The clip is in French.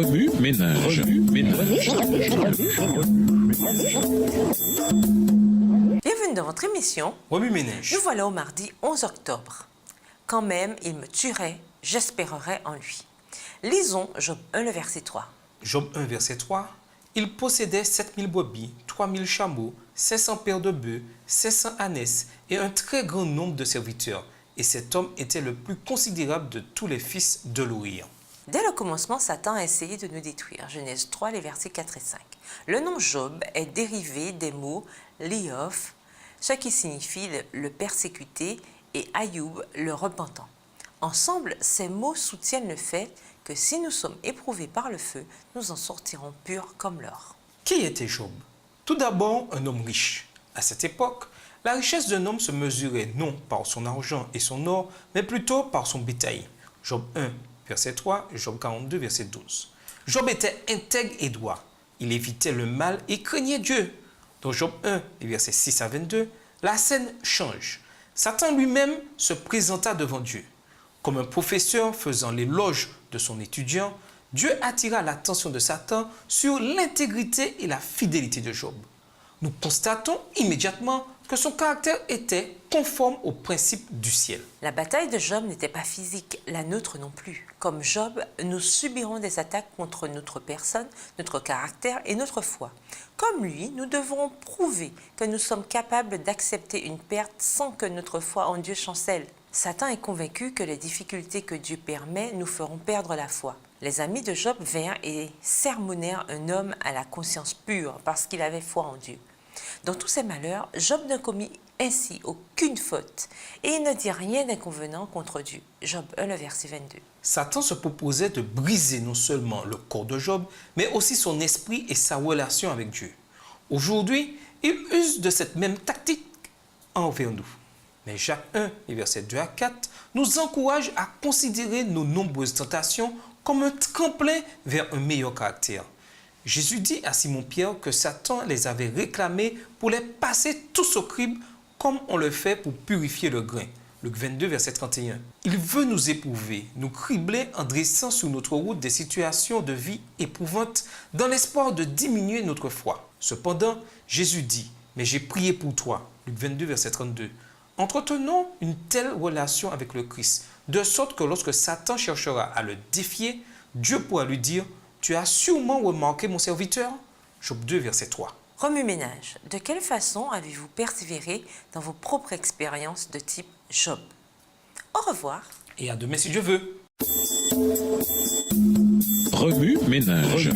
Remue ménage. Bienvenue dans votre émission Remue ménage. Nous voilà au mardi 11 octobre. Quand même il me tuerait, j'espérerais en lui. Lisons Job 1, le verset 3. Job 1, verset 3. Il possédait 7000 brebis, 3000 chameaux, 500 paires de bœufs, 500 ânesses et un très grand nombre de serviteurs. Et cet homme était le plus considérable de tous les fils de Louïr. Dès le commencement, Satan a essayé de nous détruire. Genèse 3, les versets 4 et 5. Le nom Job est dérivé des mots Liof, ce qui signifie le persécuté, et Ayoub, le repentant. Ensemble, ces mots soutiennent le fait que si nous sommes éprouvés par le feu, nous en sortirons purs comme l'or. Qui était Job? Tout d'abord, un homme riche. À cette époque, la richesse d'un homme se mesurait non par son argent et son or, mais plutôt par son bétail. Job 1, verset 3, Job 42, verset 12. Job était intègre et droit. Il évitait le mal et craignait Dieu. Dans Job 1, les versets 6 à 22, la scène change. Satan lui-même se présenta devant Dieu. Comme un professeur faisant l'éloge de son étudiant, Dieu attira l'attention de Satan sur l'intégrité et la fidélité de Job. Nous constatons immédiatement que son caractère était conforme aux principes du ciel. La bataille de Job n'était pas physique, la nôtre non plus. Comme Job, nous subirons des attaques contre notre personne, notre caractère et notre foi. Comme lui, nous devrons prouver que nous sommes capables d'accepter une perte sans que notre foi en Dieu chancelle. Satan est convaincu que les difficultés que Dieu permet nous feront perdre la foi. Les amis de Job vinrent et sermonnèrent un homme à la conscience pure parce qu'il avait foi en Dieu. Dans tous ses malheurs, Job ne commit ainsi aucune faute et il ne dit rien d'inconvenant contre Dieu. Job 1, le verset 22. Satan se proposait de briser non seulement le corps de Job, mais aussi son esprit et sa relation avec Dieu. Aujourd'hui, il use de cette même tactique envers nous. Mais Jacques 1, les versets 2 à 4, nous encourage à considérer nos nombreuses tentations comme un tremplin vers un meilleur caractère. Jésus dit à Simon-Pierre que Satan les avait réclamés pour les passer tous au crible comme on le fait pour purifier le grain. Luc 22, verset 31. Il veut nous éprouver, nous cribler en dressant sur notre route des situations de vie éprouvantes dans l'espoir de diminuer notre foi. Cependant, Jésus dit « Mais j'ai prié pour toi » Luc 22, verset 32. Entretenons une telle relation avec le Christ, de sorte que lorsque Satan cherchera à le défier, Dieu pourra lui dire « Tu as sûrement remarqué mon serviteur » Job 2, verset 3. Remue ménage. De quelle façon avez-vous persévéré dans vos propres expériences de type Job? Au revoir. Et à demain si Dieu veut. Remue ménage.